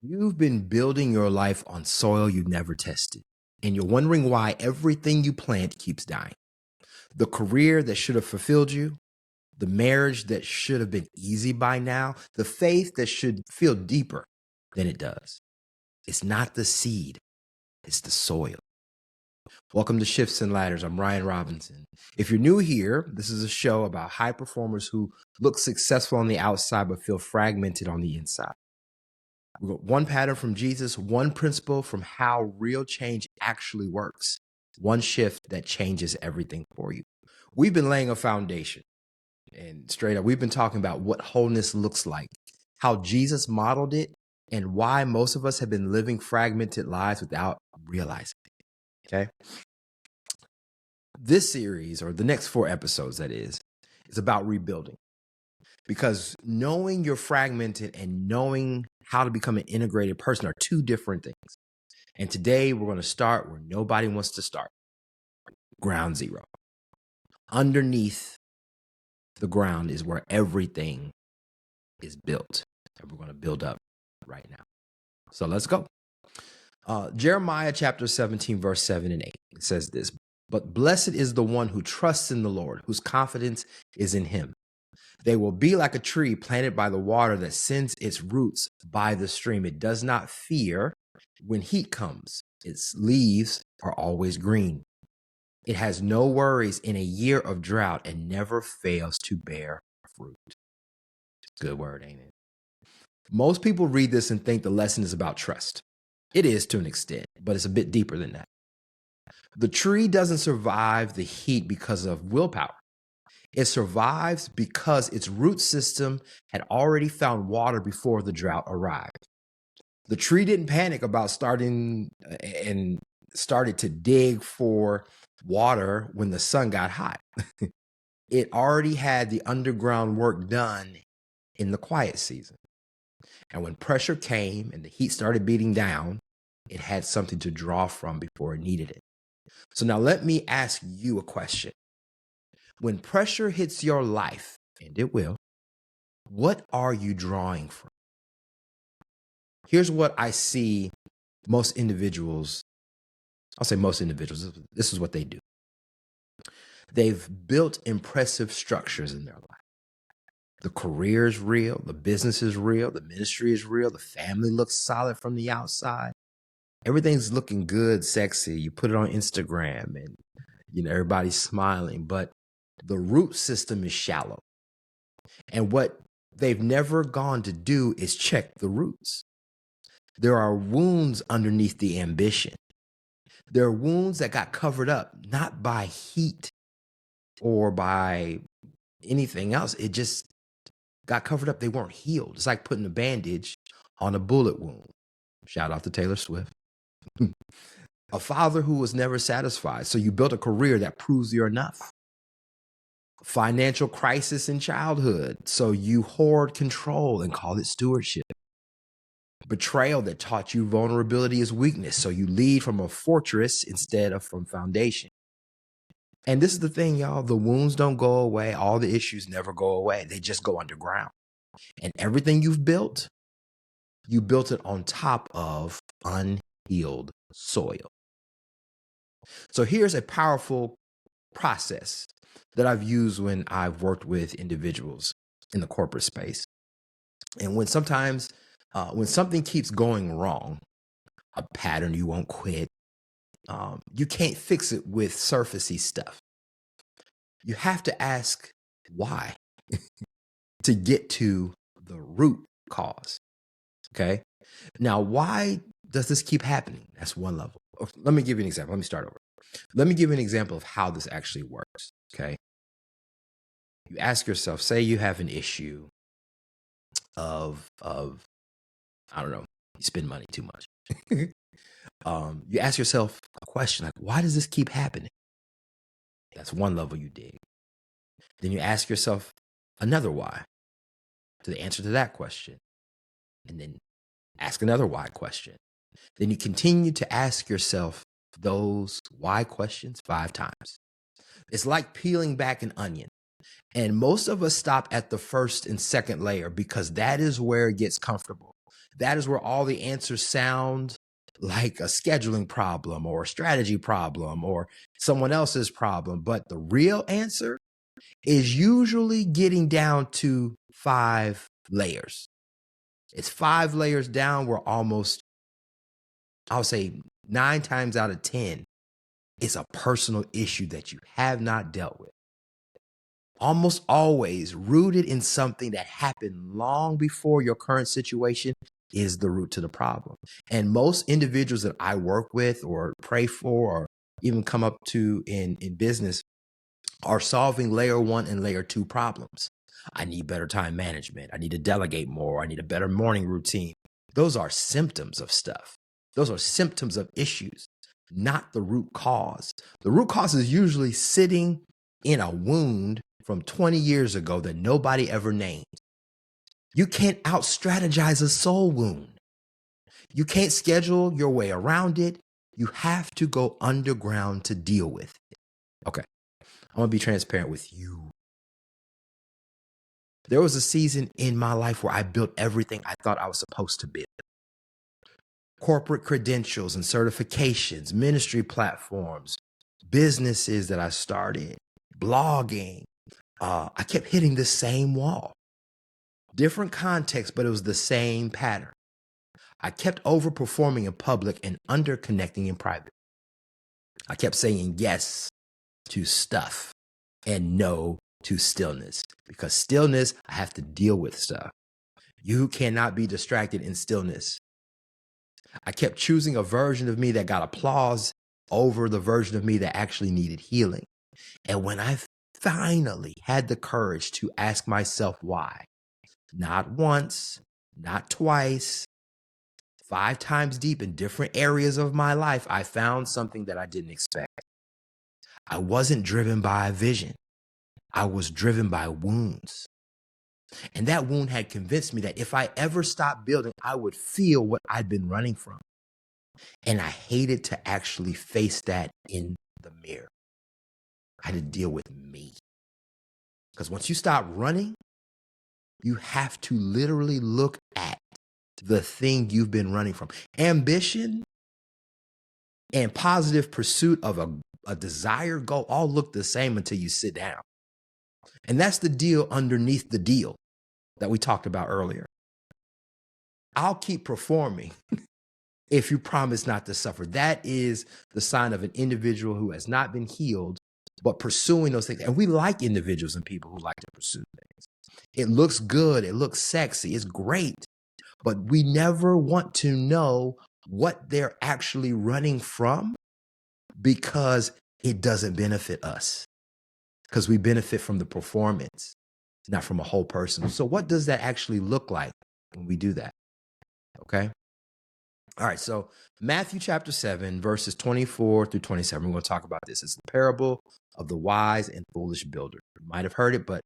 You've been building your life on soil you never tested, and you're wondering why everything you plant keeps dying. The career that should have fulfilled you, the marriage that should have been easy by now, the faith that should feel deeper than it does. It's not the seed, it's the soil. Welcome to Shifts and Ladders. I'm Ryan Robinson. If you're new here, this is a show about high performers who look successful on the outside but feel fragmented on the inside. We've got one pattern from Jesus, one principle from how real change actually works, one shift that changes everything for you. We've been laying a foundation, and straight up, we've been talking about what wholeness looks like, how Jesus modeled it, and why most of us have been living fragmented lives without realizing it. Okay? This series, or the next 4 episodes, that is about rebuilding. Because knowing you're fragmented and knowing how to become an integrated person are two different things. And today we're going to start where nobody wants to start. Ground zero. Underneath the ground is where everything is built. And we're going to build up right now. So let's go. Jeremiah chapter 17, verse 7 and 8. It says this: "But blessed is the one who trusts in the Lord, whose confidence is in him. They will be like a tree planted by the water that sends its roots by the stream. It does not fear when heat comes. Its leaves are always green. It has no worries in a year of drought and never fails to bear fruit." Good word, ain't it? Most people read this and think the lesson is about trust. It is to an extent, but it's a bit deeper than that. The tree doesn't survive the heat because of willpower. It survives because its root system had already found water before the drought arrived. The tree didn't panic about started to dig for water when the sun got hot. It already had the underground work done in the quiet season. And when pressure came and the heat started beating down, it had something to draw from before it needed it. So now let me ask you a question. When pressure hits your life, and it will, what are you drawing from? Here's what I see most individuals, I'll say most individuals, this is what they do. They've built impressive structures in their life. The career is real, the business is real, the ministry is real, the family looks solid from the outside. Everything's looking good, sexy. You put it on Instagram and everybody's smiling, but the root system is shallow. And what they've never gone to do is check the roots. There are wounds underneath the ambition. There are wounds that got covered up, not by heat or by anything else. It just got covered up. They weren't healed. It's like putting a bandage on a bullet wound. Shout out to Taylor Swift. A father who was never satisfied. So you built a career that proves you're enough. Financial crisis in childhood. So you hoard control and call it stewardship. Betrayal that taught you vulnerability is weakness. So you lead from a fortress instead of from foundation. And this is the thing, y'all. The wounds don't go away. All the issues never go away. They just go underground. And everything you've built, you built it on top of unhealed soil. So here's a powerful process that I've used when I've worked with individuals in the corporate space. And when something keeps going wrong, a pattern you won't quit, you can't fix it with surfacey stuff. You have to ask why to get to the root cause. Okay. Now, why does this keep happening? That's one level. Let me give you an example. Let me start over. Let me give you an example of how this actually works. Okay. You ask yourself, say you have an issue of I don't know, you spend money too much. You ask yourself a question like, why does this keep happening? That's one level you dig. Then you ask yourself another why to the answer to that question. And then ask another why question. Then you continue to ask yourself those why questions 5 times. It's like peeling back an onion. And most of us stop at the first and second layer because that is where it gets comfortable. That is where all the answers sound like a scheduling problem or a strategy problem or someone else's problem. But the real answer is usually getting down to 5 layers. It's 5 layers down where almost, I'll say 9 times out of 10, it's a personal issue that you have not dealt with. Almost always rooted in something that happened long before your current situation is the root to the problem. And most individuals that I work with or pray for or even come up to in business are solving layer 1 and layer 2 problems. I need better time management. I need to delegate more. I need a better morning routine. Those are symptoms of stuff. Those are symptoms of issues, not the root cause. The root cause is usually sitting in a wound from 20 years ago that nobody ever named. You can't out-strategize a soul wound. You can't schedule your way around it. You have to go underground to deal with it. Okay, I'm going to be transparent with you. There was a season in my life where I built everything I thought I was supposed to build. Corporate credentials and certifications, ministry platforms, businesses that I started, blogging. I kept hitting the same wall. Different context, but it was the same pattern. I kept overperforming in public and underconnecting in private. I kept saying yes to stuff and no to stillness, because stillness, I have to deal with stuff. You cannot be distracted in stillness. I kept choosing a version of me that got applause over the version of me that actually needed healing. And when I finally had the courage to ask myself why, not once, not twice, 5 times deep in different areas of my life, I found something that I didn't expect. I wasn't driven by a vision. I was driven by wounds. And that wound had convinced me that if I ever stopped building, I would feel what I'd been running from. And I hated to actually face that in the mirror. I had to deal with me. Because once you stop running, you have to literally look at the thing you've been running from. Ambition and positive pursuit of a desired goal all look the same until you sit down. And that's the deal underneath the deal that we talked about earlier. I'll keep performing if you promise not to suffer. That is the sign of an individual who has not been healed, but pursuing those things. And we like individuals and people who like to pursue things. It looks good. It looks sexy. It's great. But we never want to know what they're actually running from, because it doesn't benefit us, because we benefit from the performance, not from a whole person. So what does that actually look like when we do that? Okay. All right. So Matthew chapter 7, verses 24 through 27. We're going to talk about this. It's the parable of the wise and foolish builder. You might have heard it, but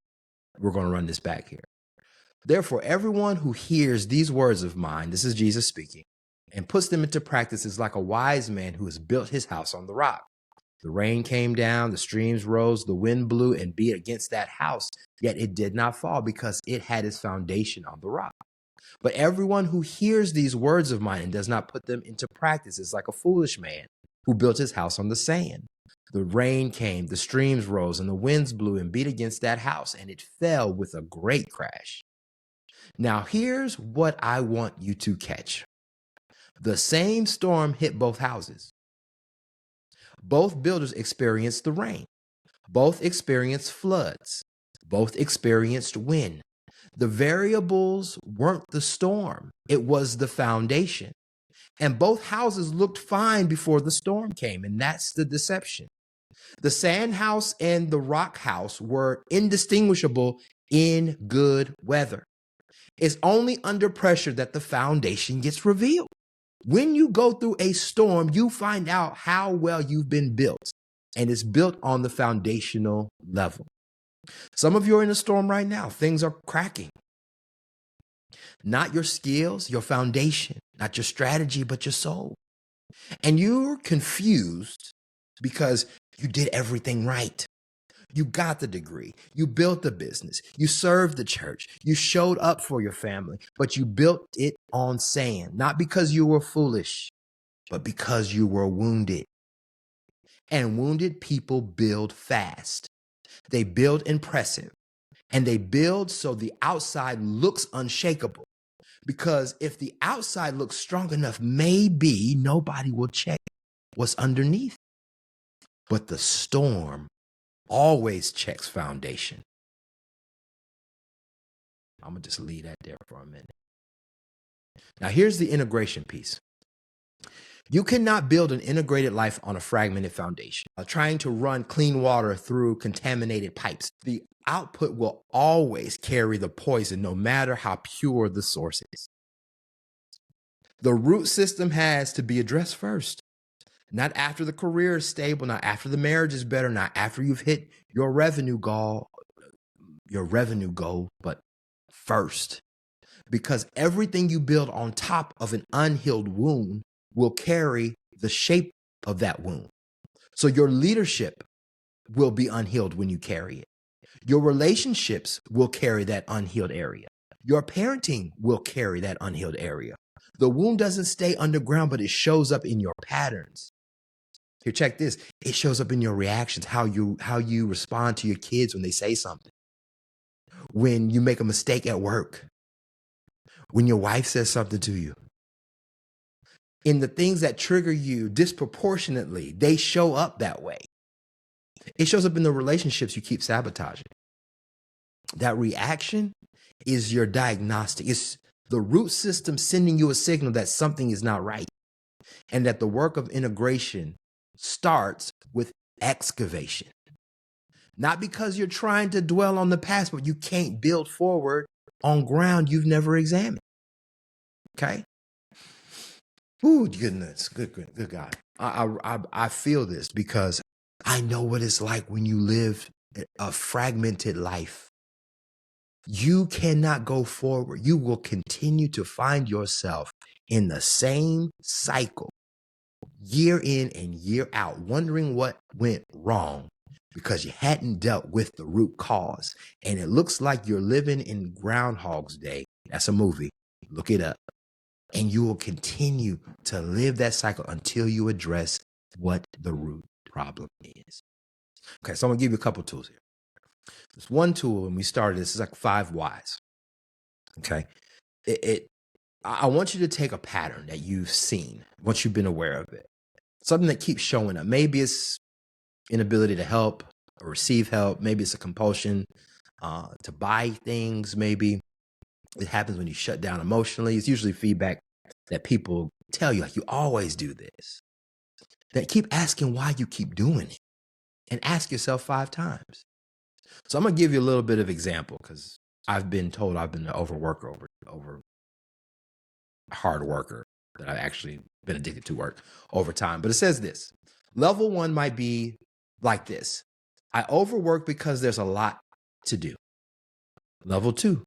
we're going to run this back here. Therefore, everyone who hears these words of mine, this is Jesus speaking, and puts them into practice is like a wise man who has built his house on the rock. The rain came down, the streams rose, the wind blew and beat against that house, yet it did not fall because it had its foundation on the rock. But everyone who hears these words of mine and does not put them into practice is like a foolish man who built his house on the sand. The rain came, the streams rose, and the winds blew and beat against that house, and it fell with a great crash. Now, here's what I want you to catch. The same storm hit both houses. Both builders experienced the rain. Both experienced floods. Both experienced wind. The variables weren't the storm. It was the foundation. And both houses looked fine before the storm came, and that's the deception. The sand house and the rock house were indistinguishable in good weather. It's only under pressure that the foundation gets revealed. When you go through a storm, you find out how well you've been built, and it's built on the foundational level. Some of you are in a storm right now. Things are cracking. Not your skills, your foundation, not your strategy, but your soul. And you're confused because you did everything right. You got the degree. You built the business. You served the church. You showed up for your family, but you built it on sand, not because you were foolish, but because you were wounded. And wounded people build fast. They build impressive. And they build so the outside looks unshakable. Because if the outside looks strong enough, maybe nobody will check what's underneath. But the storm always checks foundation. I'm going to just leave that there for a minute. Now, here's the integration piece. You cannot build an integrated life on a fragmented foundation. Trying to run clean water through contaminated pipes, the output will always carry the poison, no matter how pure the source is. The root system has to be addressed first. Not after the career is stable, not after the marriage is better, not after you've hit your revenue goal, but first. Because everything you build on top of an unhealed wound will carry the shape of that wound. So your leadership will be unhealed when you carry it. Your relationships will carry that unhealed area. Your parenting will carry that unhealed area. The wound doesn't stay underground, but it shows up in your patterns. Here, check this. It shows up in your reactions, how you respond to your kids when they say something. When you make a mistake at work. When your wife says something to you. In the things that trigger you disproportionately, they show up that way. It shows up in the relationships you keep sabotaging. That reaction is your diagnostic. It's the root system sending you a signal that something is not right. And that the work of integration starts with excavation. Not because you're trying to dwell on the past, but you can't build forward on ground you've never examined. Okay? Ooh, goodness. Good God. I feel this because I know what it's like when you live a fragmented life. You cannot go forward. You will continue to find yourself in the same cycle, year in and year out, wondering what went wrong because you hadn't dealt with the root cause. And it looks like you're living in Groundhog's Day. That's a movie. Look it up. And you will continue to live that cycle until you address what the root problem is. Okay, so I'm going to give you a couple tools here. There's one tool, and we started this, is like 5 whys. Okay. I want you to take a pattern that you've seen, once you've been aware of it, something that keeps showing up. Maybe it's inability to help or receive help. Maybe it's a compulsion to buy things. Maybe it happens when you shut down emotionally. It's usually feedback that people tell you, like, you always do this. That keep asking why you keep doing it, and ask yourself 5 times. So I'm going to give you a little bit of example because I've been told I've been an overworker, over hard worker, that I've actually been addicted to work over time. But it says this. Level 1 might be like this. I overwork because there's a lot to do. Level 2.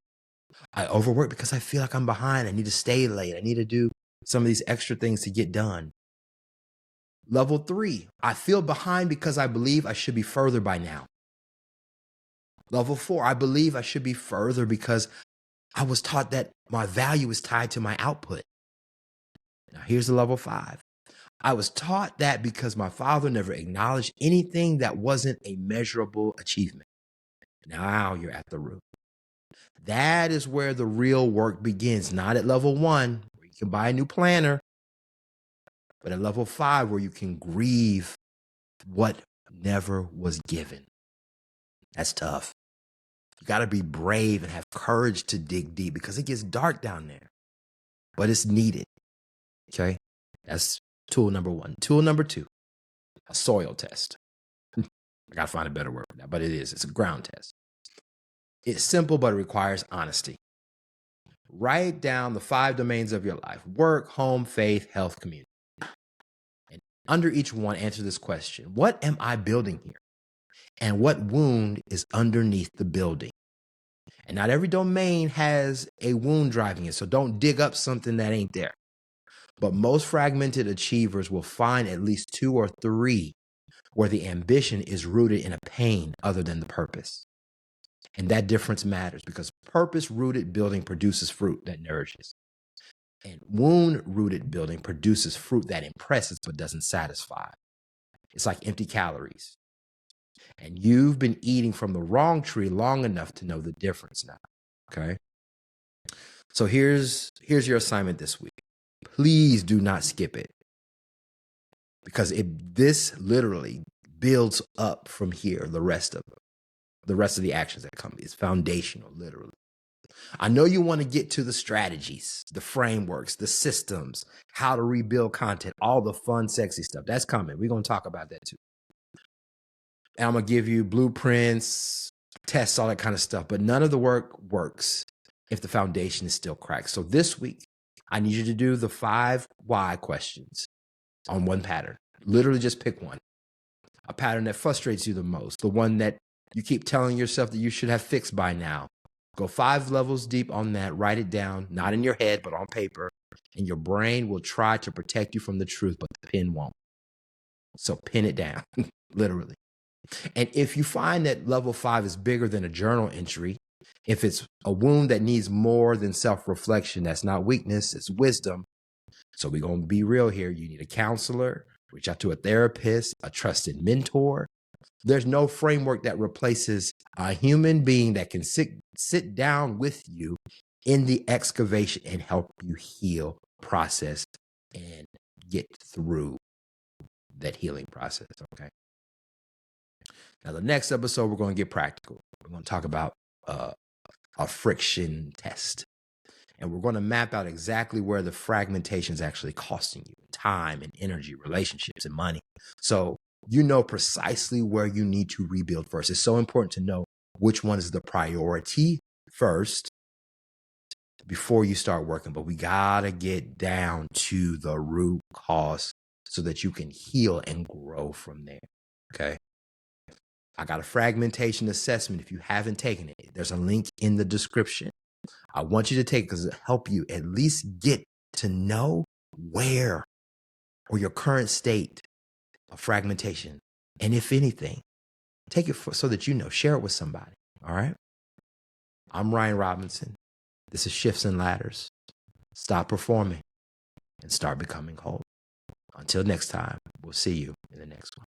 I overwork because I feel like I'm behind. I need to stay late. I need to do some of these extra things to get done. Level 3. I feel behind because I believe I should be further by now. Level 4. I believe I should be further because I was taught that my value is tied to my output. Now here's the level 5. I was taught that because my father never acknowledged anything that wasn't a measurable achievement. Now you're at the root. That is where the real work begins, not at level 1, where you can buy a new planner, but at level 5, where you can grieve what never was given. That's tough. You got to be brave and have courage to dig deep because it gets dark down there, but it's needed. Okay. That's tool number 1. Tool number 2, a soil test. I got to find a better word for that, but it's a ground test. It's simple, but it requires honesty. Write down the 5 domains of your life: work, home, faith, health, community. And under each one, answer this question: what am I building here? And what wound is underneath the building? And not every domain has a wound driving it, so don't dig up something that ain't there. But most fragmented achievers will find at least 2 or 3 where the ambition is rooted in a pain other than the purpose. And that difference matters because purpose-rooted building produces fruit that nourishes. And wound-rooted building produces fruit that impresses but doesn't satisfy. It's like empty calories. And you've been eating from the wrong tree long enough to know the difference now, okay? So here's your assignment this week. Please do not skip it because this literally builds up from here, the rest of the actions that come. It's foundational, literally. I know you want to get to the strategies, the frameworks, the systems, how to rebuild content, all the fun, sexy stuff. That's coming. We're going to talk about that too. And I'm going to give you blueprints, tests, all that kind of stuff. But none of the work works if the foundation is still cracked. So this week, I need you to do the 5 why questions on one pattern. Literally just pick one. A pattern that frustrates you the most, the one that you keep telling yourself that you should have fixed by now. Go 5 levels deep on that. Write it down, not in your head, but on paper. And your brain will try to protect you from the truth, but the pen won't. So pin it down, literally. And if you find that level 5 is bigger than a journal entry, if it's a wound that needs more than self-reflection, that's not weakness, it's wisdom. So we're going to be real here. You need a counselor, reach out to a therapist, a trusted mentor. There's no framework that replaces a human being that can sit down with you in the excavation and help you heal, process, and get through that healing process, okay? Now, the next episode, we're going to get practical. We're going to talk about a friction test. And we're going to map out exactly where the fragmentation is actually costing you time and energy, relationships and money. So you know precisely where you need to rebuild first. It's so important to know which one is the priority first before you start working. But we got to get down to the root cause so that you can heal and grow from there. Okay. I got a fragmentation assessment. If you haven't taken it, there's a link in the description. I want you to take it because it'll help you at least get to know where or your current state of fragmentation. And if anything, take it so that you know, share it with somebody. All right. I'm Rion Robinson. This is Shifts and Ladders. Stop performing and start becoming whole. Until next time, we'll see you in the next one.